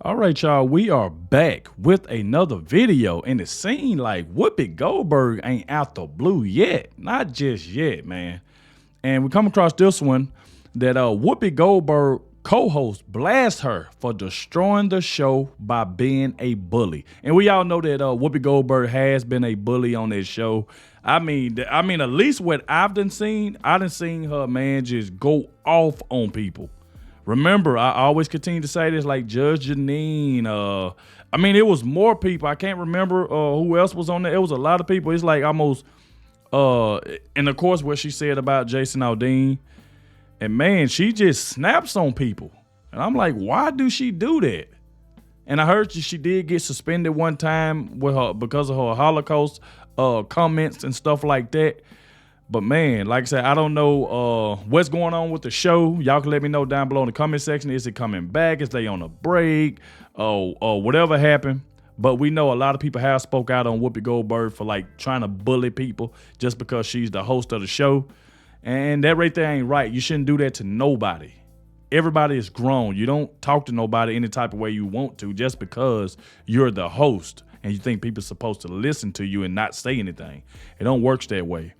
All right, y'all, we are back with another video, and it seemed like Whoopi Goldberg ain't out the blue yet. Not just yet, man. And we come across this one that Whoopi Goldberg co-host blast her for destroying the show by being a bully. And we all know that Whoopi Goldberg has been a bully on this show. I mean, at least what I've seen her, man, just go off on people. Remember, I always continue to say this, like Judge Janine. It was more people. I can't remember who else was on there. It was a lot of people. It's like almost, and of course, what she said about Jason Aldean. And man, she just snaps on people. And I'm like, why do she do that? And I heard she did get suspended one time with her because of her Holocaust comments and stuff like that. But man, like I said, I don't know what's going on with the show. Y'all can let me know down below in the comment section. Is it coming back? Is they on a break? Or whatever happened. But we know a lot of people have spoke out on Whoopi Goldberg for like trying to bully people just because she's the host of the show. And that right there ain't right. You shouldn't do that to nobody. Everybody is grown. You don't talk to nobody any type of way you want to just because you're the host and you think people are supposed to listen to you and not say anything. It don't work that way.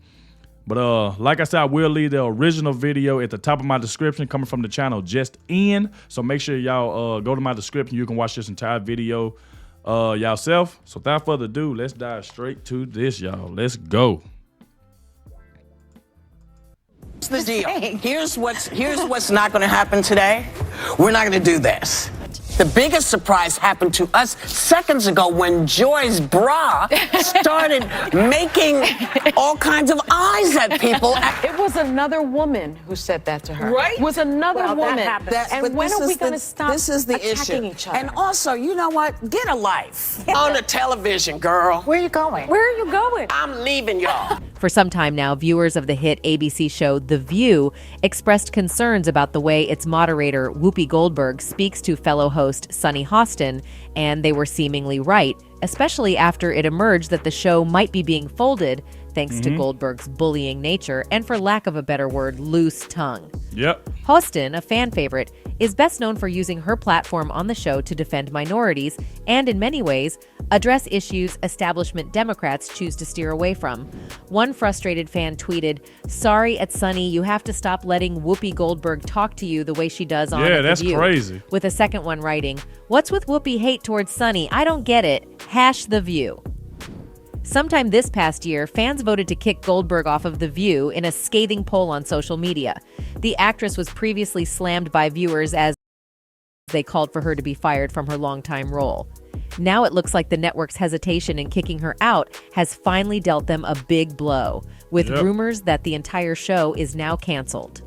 But like I said, I will leave the original video at the top of my description coming from the channel Just In. So make sure y'all go to my description. You can watch this entire video yourself. So without further ado, let's dive straight to this, y'all. Let's go. Here's the deal. Here's what's not going to happen today. We're not going to do this. The biggest surprise happened to us seconds ago when Joy's bra started making all kinds of eyes at people. It was another woman who said that to her. Right? It was another woman. And when are we going to stop This is the attacking issue. each other? And also, you know what? Get a life on the television, girl. Where are you going? Where are you going? I'm leaving y'all. For some time now, viewers of the hit ABC show The View expressed concerns about the way its moderator, Whoopi Goldberg, speaks to fellow host Sunny Hostin, and they were seemingly right, especially after it emerged that the show might be being folded thanks to Goldberg's bullying nature and, for lack of a better word, loose tongue. Yep. Hostin, a fan favorite, is best known for using her platform on the show to defend minorities and, in many ways, address issues establishment Democrats choose to steer away from. One frustrated fan tweeted, "Sorry at Sunny, you have to stop letting Whoopi Goldberg talk to you the way she does on The View." Yeah, that's crazy. With a second one writing, "What's with Whoopi hate towards Sunny? I don't get it. Hash The View." Sometime this past year, fans voted to kick Goldberg off of The View in a scathing poll on social media. The actress was previously slammed by viewers as they called for her to be fired from her longtime role. Now it looks like the network's hesitation in kicking her out has finally dealt them a big blow, with rumors that the entire show is now canceled.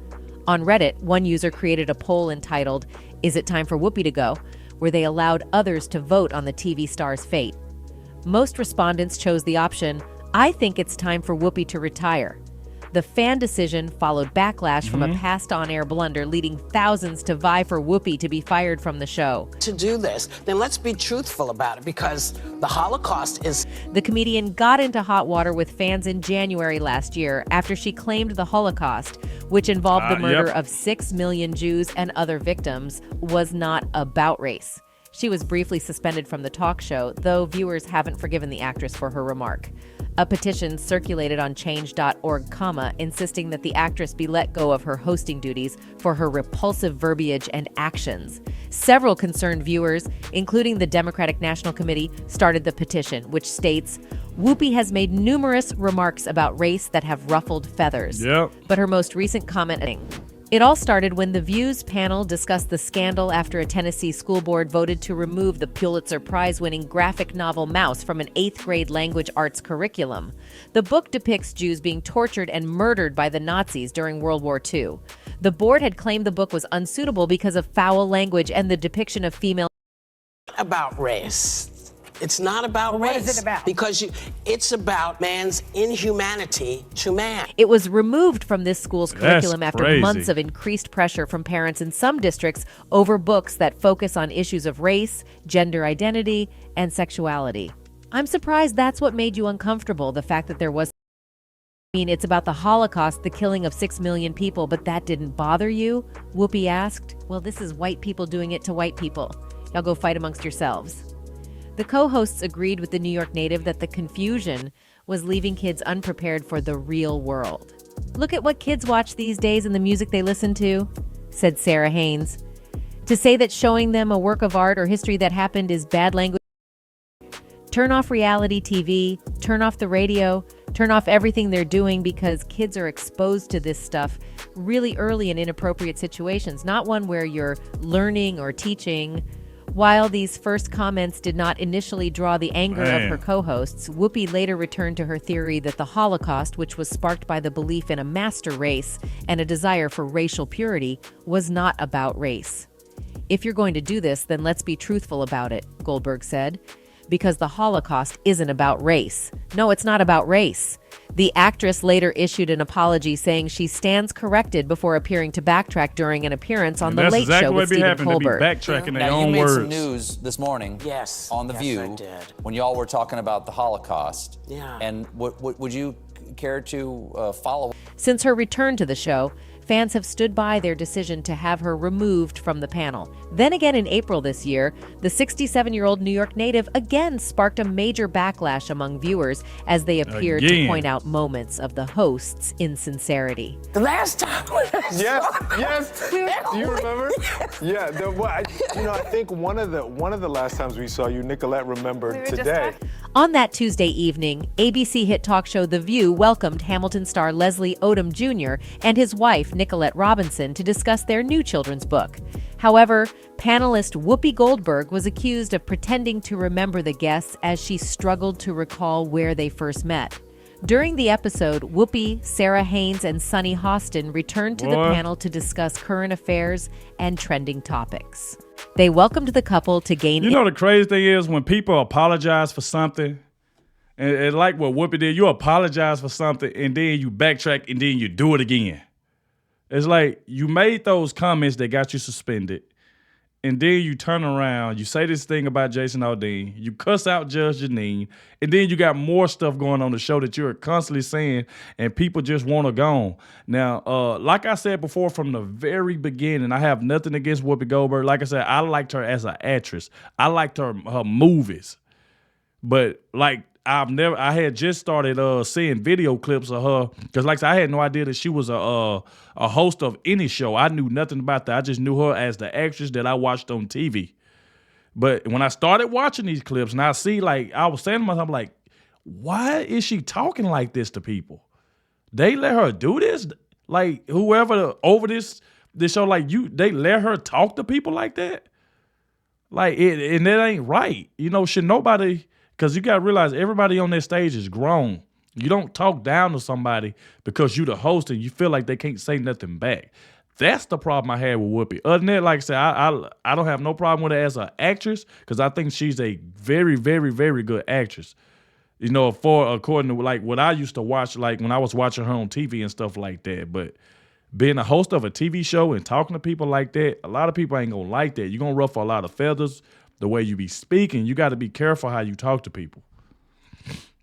On Reddit, one user created a poll entitled, "Is it time for Whoopi to go?" where they allowed others to vote on the TV star's fate. Most respondents chose the option, "I think it's time for Whoopi to retire." The fan decision followed backlash from a past on-air blunder, leading thousands to vie for Whoopi to be fired from the show. To do this, then let's be truthful about it, because the Holocaust is... The comedian got into hot water with fans in January last year after she claimed the Holocaust, which involved the murder of 6 million Jews and other victims, was not about race. She was briefly suspended from the talk show, though viewers haven't forgiven the actress for her remark. A petition circulated on change.org, insisting that the actress be let go of her hosting duties for her repulsive verbiage and actions. Several concerned viewers, including the Democratic National Committee, started the petition, which states, "Whoopi has made numerous remarks about race that have ruffled feathers." But her most recent comment... It all started when The View's panel discussed the scandal after a Tennessee school board voted to remove the Pulitzer Prize-winning graphic novel Mouse from an 8th grade language arts curriculum. The book depicts Jews being tortured and murdered by the Nazis during World War II. The board had claimed the book was unsuitable because of foul language and the depiction of female... About race. It's not about race. What is it about? Because it's about man's inhumanity to man. It was removed from this school's curriculum after crazy. months of increased pressure from parents in some districts over books that focus on issues of race, gender identity, and sexuality. I'm surprised that's what made you uncomfortable, the fact that there was... I mean, it's about the Holocaust, the killing of 6 million people, but that didn't bother you? Whoopi asked. Well, this is white people doing it to white people. Y'all go fight amongst yourselves. The co-hosts agreed with the New York native that the confusion was leaving kids unprepared for the real world. Look at what kids watch these days and the music they listen to, said Sarah Haynes. To say that showing them a work of art or history that happened is bad language. Turn off reality TV, turn off the radio, turn off everything they're doing because kids are exposed to this stuff really early in inappropriate situations, not one where you're learning or teaching. While these first comments did not initially draw the anger of her co-hosts, Whoopi later returned to her theory that the Holocaust, which was sparked by the belief in a master race and a desire for racial purity, was not about race. If you're going to do this, then let's be truthful about it, Goldberg said, because the Holocaust isn't about race. No, it's not about race. The actress later issued an apology saying she stands corrected before appearing to backtrack during an appearance on The Late Show with Stephen Colbert. Backtracking their Now, own you made words. some news this morning on The View I did. when y'all were talking about the Holocaust. Yeah. And would you care to follow? Since her return to the show, fans have stood by their decision to have her removed from the panel. Then again in April this year, the 67-year-old New York native again sparked a major backlash among viewers as they appeared to point out moments of the host's insincerity. The last time. Yes. Do you remember? Yeah. I think one of the last times we saw you, Nicolette remembered today. On that Tuesday evening, ABC hit talk show The View welcomed Hamilton star Leslie Odom Jr. and his wife, Nicolette Robinson, to discuss their new children's book. However, panelist Whoopi Goldberg was accused of pretending to remember the guests as she struggled to recall where they first met. During the episode, Whoopi, Sarah Haynes, and Sunny Hostin returned to the panel to discuss current affairs and trending topics. They welcomed the couple to gain... You know the crazy thing is when people apologize for something, and like what Whoopi did, you apologize for something, and then you backtrack, and then you do it again. It's like you made those comments that got you suspended, and then you turn around, you say this thing about Jason Aldean, you cuss out Judge Jeanine, and then you got more stuff going on the show that you're constantly saying, and people just want to go on. Now, like I said before from the very beginning, I have nothing against Whoopi Goldberg. Like I said, I liked her as an actress. I liked her movies. But like I had just started seeing video clips of her because, like I said, I had no idea that she was a host of any show. I knew nothing about that. I just knew her as the actress that I watched on TV. But when I started watching these clips, and I see, like, I was saying to myself, like, why is she talking like this to people? They let her do this? Like, whoever over this show, like, they let her talk to people like that? Like, and that ain't right. You know, should nobody... Because you got to realize everybody on that stage is grown. You don't talk down to somebody because you the host and you feel like they can't say nothing back. That's the problem I had with Whoopi. Other than that, like I said, I don't have no problem with her as an actress because I think she's a very, very, very good actress. You know, according to like what I used to watch, like when I was watching her on TV and stuff like that. But being a host of a TV show and talking to people like that, a lot of people ain't going to like that. You're going to ruffle a lot of feathers. The way you be speaking, you got to be careful how you talk to people.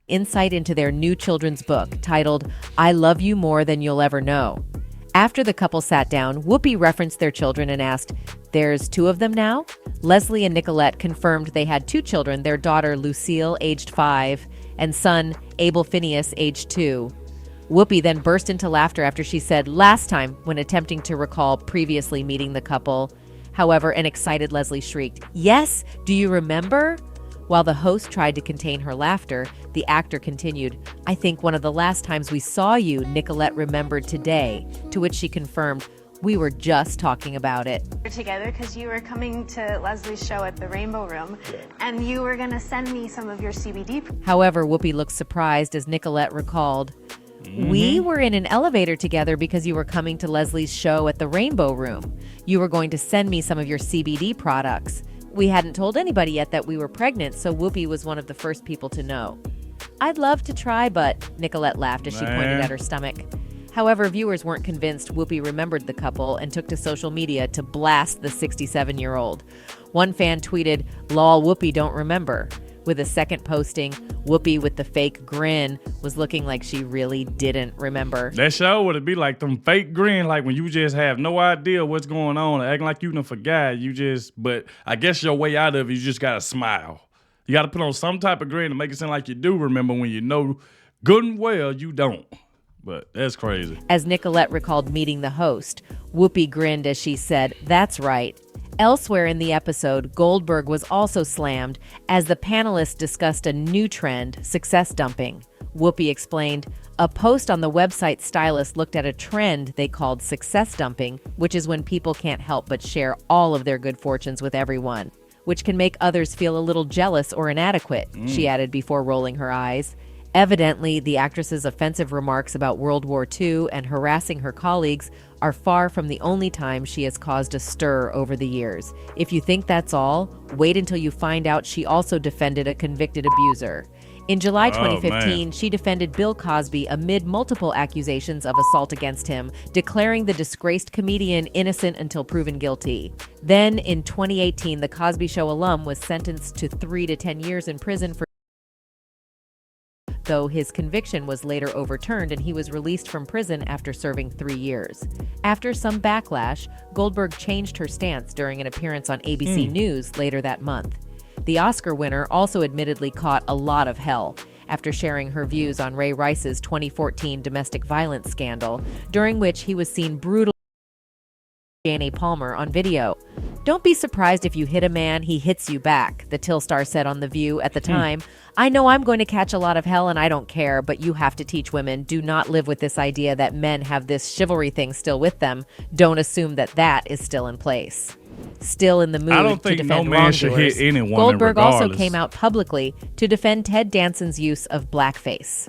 Insight into their new children's book titled, I Love You More Than You'll Ever Know. After the couple sat down, Whoopi referenced their children and asked, there's 2 of them now? Leslie and Nicolette confirmed they had 2 children, their daughter Lucille, aged 5, and son Abel Phineas, aged 2. Whoopi then burst into laughter after she said last time when attempting to recall previously meeting the couple. However, an excited Leslie shrieked, yes, do you remember? While the host tried to contain her laughter, the actor continued, I think one of the last times we saw you, Nicolette remembered today, to which she confirmed, we were just talking about it. We're together because you were coming to Leslie's show at the Rainbow Room, and you were going to send me some of your CBD. However, Whoopi looked surprised as Nicolette recalled, we were in an elevator together because you were coming to Leslie's show at the Rainbow Room. You were going to send me some of your CBD products. We hadn't told anybody yet that we were pregnant, so Whoopi was one of the first people to know. I'd love to try, but Nicolette laughed as she pointed at her stomach. However, viewers weren't convinced Whoopi remembered the couple and took to social media to blast the 67-year-old. One fan tweeted, lol, Whoopi don't remember. With a second posting, Whoopi with the fake grin was looking like she really didn't remember. That show would be like them fake grin, like when you just have no idea what's going on, acting like you done forgot. But I guess your way out of it, you just gotta smile. You gotta put on some type of grin to make it sound like you do remember when you know good and well you don't. But that's crazy. As Nicolette recalled meeting the host, Whoopi grinned as she said, "That's right." Elsewhere in the episode, Goldberg was also slammed as the panelists discussed a new trend, success dumping. Whoopi explained, a post on the website Stylist looked at a trend they called success dumping, which is when people can't help but share all of their good fortunes with everyone, which can make others feel a little jealous or inadequate, she added before rolling her eyes. Evidently, the actress's offensive remarks about World War II and harassing her colleagues are far from the only time she has caused a stir over the years. If you think that's all, wait until you find out she also defended a convicted abuser. In July 2015, she defended Bill Cosby amid multiple accusations of assault against him, declaring the disgraced comedian innocent until proven guilty. Then, in 2018, the Cosby Show alum was sentenced to 3 to 10 years in prison for though his conviction was later overturned and he was released from prison after serving 3 years. After some backlash, Goldberg changed her stance during an appearance on ABC News later that month. The Oscar winner also admittedly caught a lot of hell after sharing her views on Ray Rice's 2014 domestic violence scandal, during which he was seen brutally Jane Palmer on video. "Don't be surprised if you hit a man, he hits you back," the Till star said on The View at the time. "I know I'm going to catch a lot of hell and I don't care, but you have to teach women, do not live with this idea that men have this chivalry thing still with them. Don't assume that that is still in place." Still in the mood I don't think to defend no man should hit any woman Goldberg regardless. also came out publicly to defend Ted Danson's use of blackface.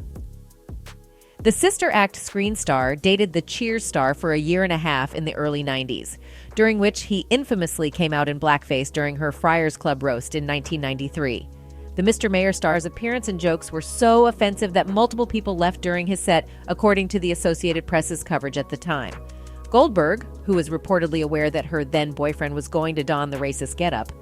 The Sister Act screen star dated the Cheers star for a year and a half in the early 90s, during which he infamously came out in blackface during her Friars Club roast in 1993. The Mr. Mayor star's appearance and jokes were so offensive that multiple people left during his set, according to the Associated Press's coverage at the time. Goldberg, who was reportedly aware that her then-boyfriend was going to don the racist getup,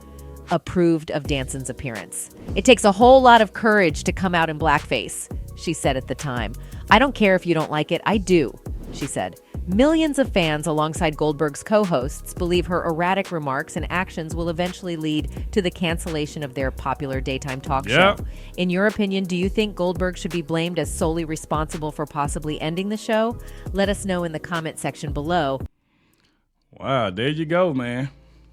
approved of Danson's appearance. "It takes a whole lot of courage to come out in blackface," she said at the time. "I don't care if you don't like it, I do," she said. Millions of fans alongside Goldberg's co-hosts believe her erratic remarks and actions will eventually lead to the cancellation of their popular daytime talk show. In your opinion, do you think Goldberg should be blamed as solely responsible for possibly ending the show? Let us know in the comment section below. Wow, there you go, man.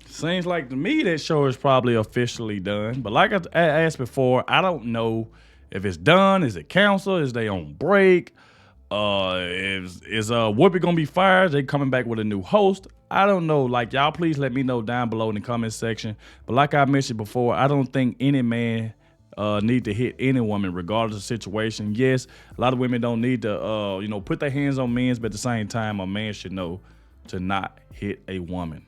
Seems like to me that show is probably officially done. But like I asked before, I don't know if it's done. Is it canceled? Is they on break? Is Whoopi gonna be fired? They coming back with a new host? I don't know. Like, y'all please let me know down below in the comment section. But like I mentioned before, I don't think any man need to hit any woman regardless of the situation. Yes, a lot of women don't need to put their hands on men, but at the same time, a man should know to not hit a woman.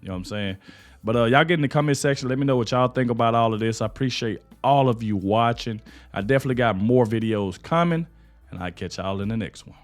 You know what I'm saying? But y'all get in the comment section. Let me know what y'all think about all of this. I appreciate all of you watching. I definitely got more videos coming, and I'll catch y'all in the next one.